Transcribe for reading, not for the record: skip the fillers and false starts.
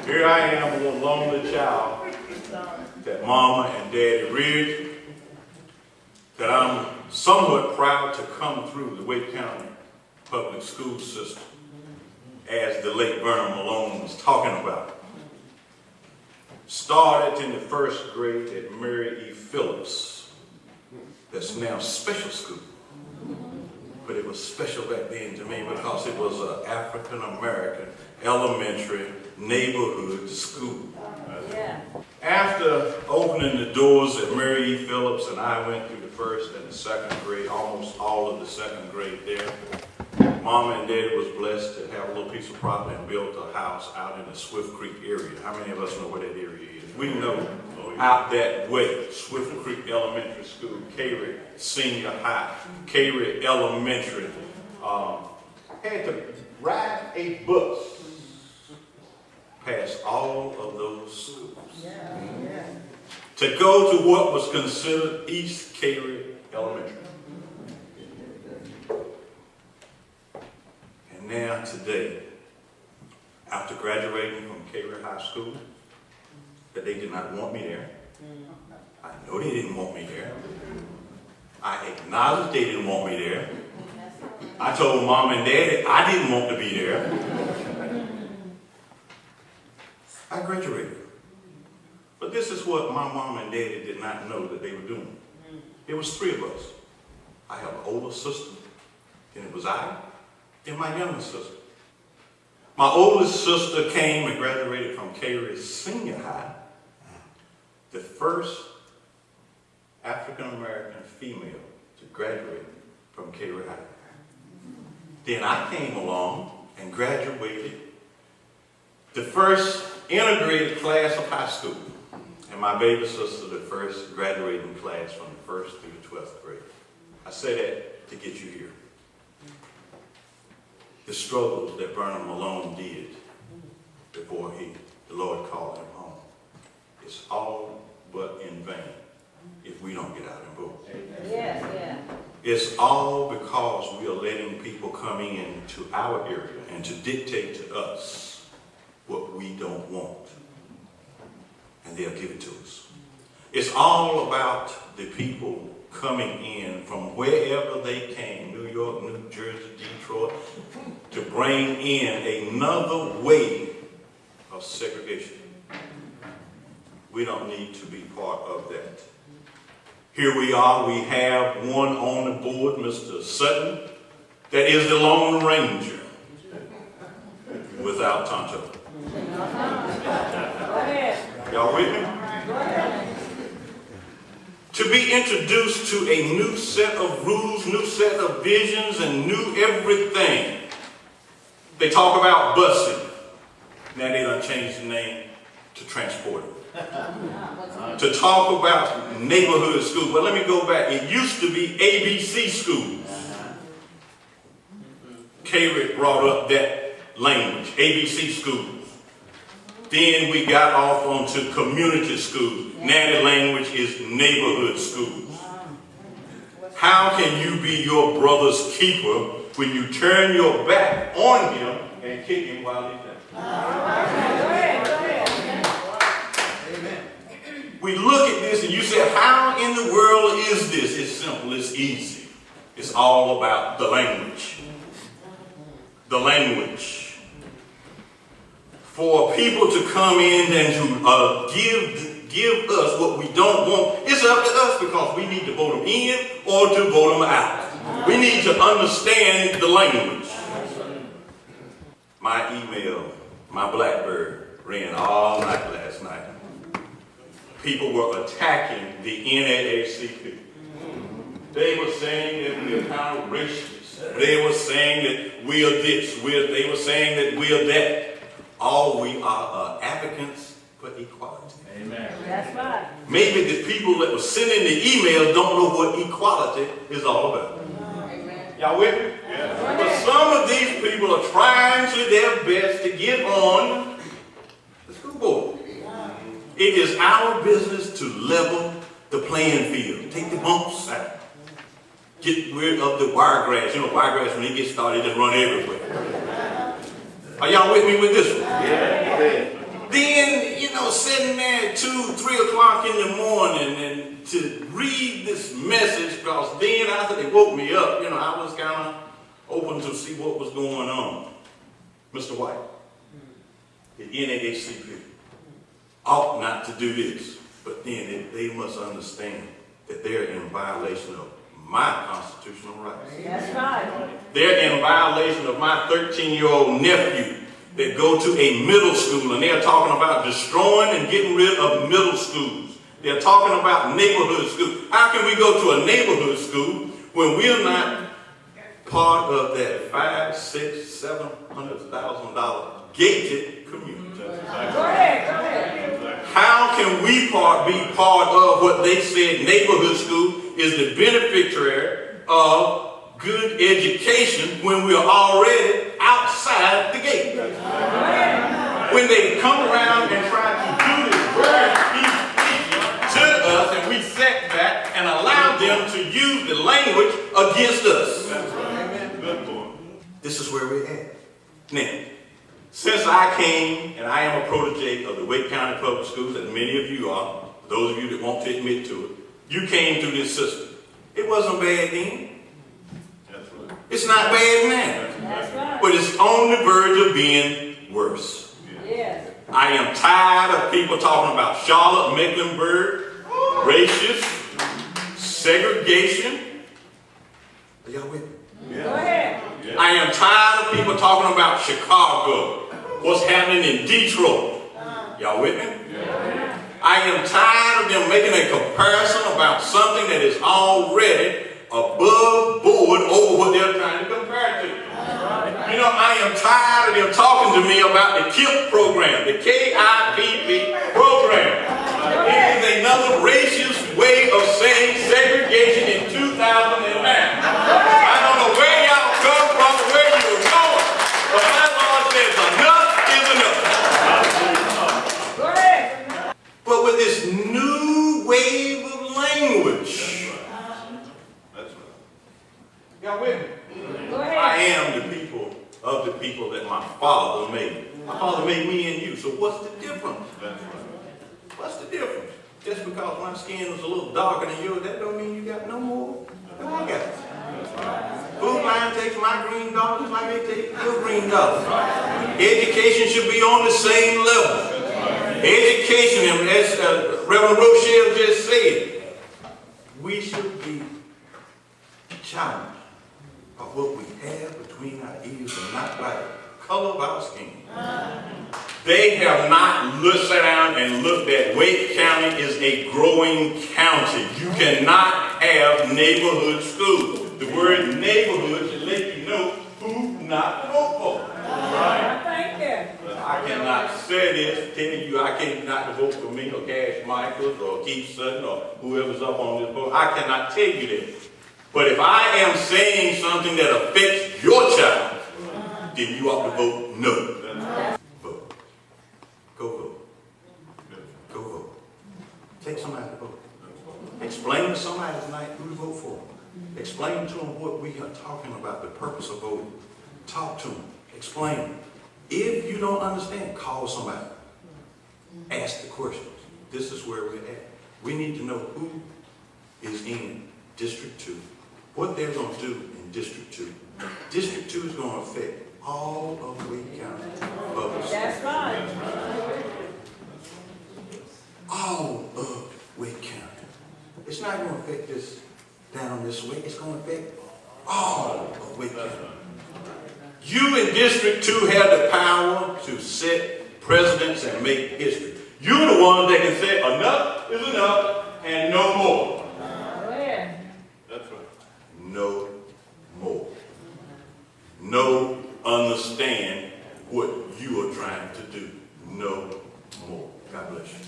Here I am, a little lonely child that mama and daddy reared, that I'm somewhat proud to come through the Wake County public school system, as the late Vernon Malone was talking about. Started in the first grade at Mary E. Phillips, that's now special school. But it was special back then to me because it was an African-American elementary neighborhood school. After opening the doors at Mary E. Phillips, and I went through the first and the second grade, almost all of the second grade there, Mama and Daddy was blessed to have a little piece of property and built a house out in the Swift Creek area. How many of us know where that area is? We know out that way, Swift Creek Elementary School, Cary Senior High, Cary Elementary, had to ride a bus past all of those schools to go to what was considered East Cary Elementary. And now today, after graduating from Cary High School, that they did not want me there. I know they didn't want me there. I acknowledge they didn't want me there. I told Mom and Daddy I didn't want to be there. I graduated. But this is what my mom and daddy did not know that they were doing. It was three of us. I have an older sister, then it was I, then my younger sister. My oldest sister came and graduated from Cary Senior High, the first African-American female to graduate from Cary High. Then I came along and graduated the first integrated class of high school. And my baby sister, the first graduating class from the 1st through the 12th grade. I say that to get you here. The struggles that Vernon Malone did before the Lord called him home. It's all but in vain if we don't get out and vote. It's all because we are letting people come into our area and to dictate to us what we don't want. And they'll give it to us. It's all about the people coming in from wherever they came, New York, New Jersey, Detroit, to bring in another way of segregation. We don't need to be part of that. Here we are, we have one on the board, Mr. Sutton, that is the Lone Ranger without Tonto. Y'all with me? To be introduced to a new set of rules, new set of visions, and new everything. They talk about busing. Now they done changed the name to transporting. To talk about neighborhood schools. Well, let me go back. It used to be ABC schools. Cary brought up that language, ABC schools. Then we got off onto community schools. Now the language is neighborhood schools. How can you be your brother's keeper when you turn your back on him and kick him while he's down? Amen. We look at this and you say, how in the world is this? It's simple, it's easy. It's all about the language. The language. For people to come in and to give us what we don't want, it's up to us because we need to vote them in or to vote them out. We need to understand the language. My email, my BlackBerry ran all night last night. People were attacking the NAACP. They were saying that we are kind of racist. They were saying that we are this. They were saying that we are that. All we are advocates for equality. Amen. That's right. Maybe the people that were sending the emails don't know what equality is all about. Amen. Y'all with me? Yeah. But some of these people are trying to their best to get on the school board. It is our business to level the playing field. Take the bumps out. Get rid of the wiregrass. You know, wiregrass, when it gets started, it just run everywhere. Are y'all with me with this one? Yeah. The o'clock in the morning and to read this message, because then after they woke me up, you know, I was kind of open to see what was going on. Mr. White, the NAACP ought not to do this, but then they must understand that they're in violation of my constitutional rights. That's right. They're in violation of my 13-year-old nephew that go to a middle school, and they're talking about destroying and getting rid of middle schools. They're talking about neighborhood schools. How can we go to a neighborhood school when we're not part of that $500,000, $600,000, $700,000 gated community? Go ahead. How can we be part of what they said neighborhood school is the beneficiary of good education when we're already outside the gate? When they come around and try to do this very easy to us, and we sat back and allowed them to use the language against us. This is where we're at. Now, since I came, and I am a protege of the Wake County Public Schools, and many of you are, those of you that won't admit to it, you came through this system. It wasn't bad then. That's right. It's not bad now. That's right. But it's on the verge of being worse. Yes. I am tired of people talking about Charlotte, Mecklenburg, racist, segregation. Are y'all with me? Go ahead. I am tired of people talking about Chicago, what's happening in Detroit. Y'all with me? I am tired of them making a comparison about something that is already above board over what they're trying to compare to. You know, I am tired of them talking to me about the KIPP program, the KIPP program. It is another racist way of saying segregation in 2009. I don't know where y'all come from, where you were going, but my Lord says enough is enough. Go ahead. But with this new wave of language, y'all with me? Go ahead. I am the people of the people that my Father made. My Father made me and you. So what's the difference? What's the difference? Just because my skin is a little darker than yours, that don't mean you got no more than I got. Food Line takes my green dollars like they take your green dollars. Education should be on the same level. Education, and as Reverend Rochelle just said, we should be challenged by what we have between our ears and not by the color of our skin. They have not sat down and looked at Wake County is a growing county. You cannot have neighborhood schools. The word neighborhood should let you know who not to vote for. Thank you. I cannot say this, tell you I can't not to vote for me or Cash Michaels or Keith Sutton or whoever's up on this board. I cannot tell you that. But if I am saying something that affects your child, then you ought to vote no. Vote. Go vote. Go vote. Take somebody to vote. Explain to somebody tonight who to vote for. Explain to them what we are talking about, the purpose of voting. Talk to them. Explain. If you don't understand, call somebody. Ask the questions. This is where we're at. We need to know who is in District 2, what they're going to do in District 2. District 2 is going to affect all of Wake County public schools. That's right. All of Wake County. It's not going to affect this down this way. It's going to affect all of Wake County. You in District 2 have the power to set precedents and make history. You're the ones that can say enough is enough and no more. Go ahead. That's right. No more. No, understand what you are trying to do. No more. God bless you.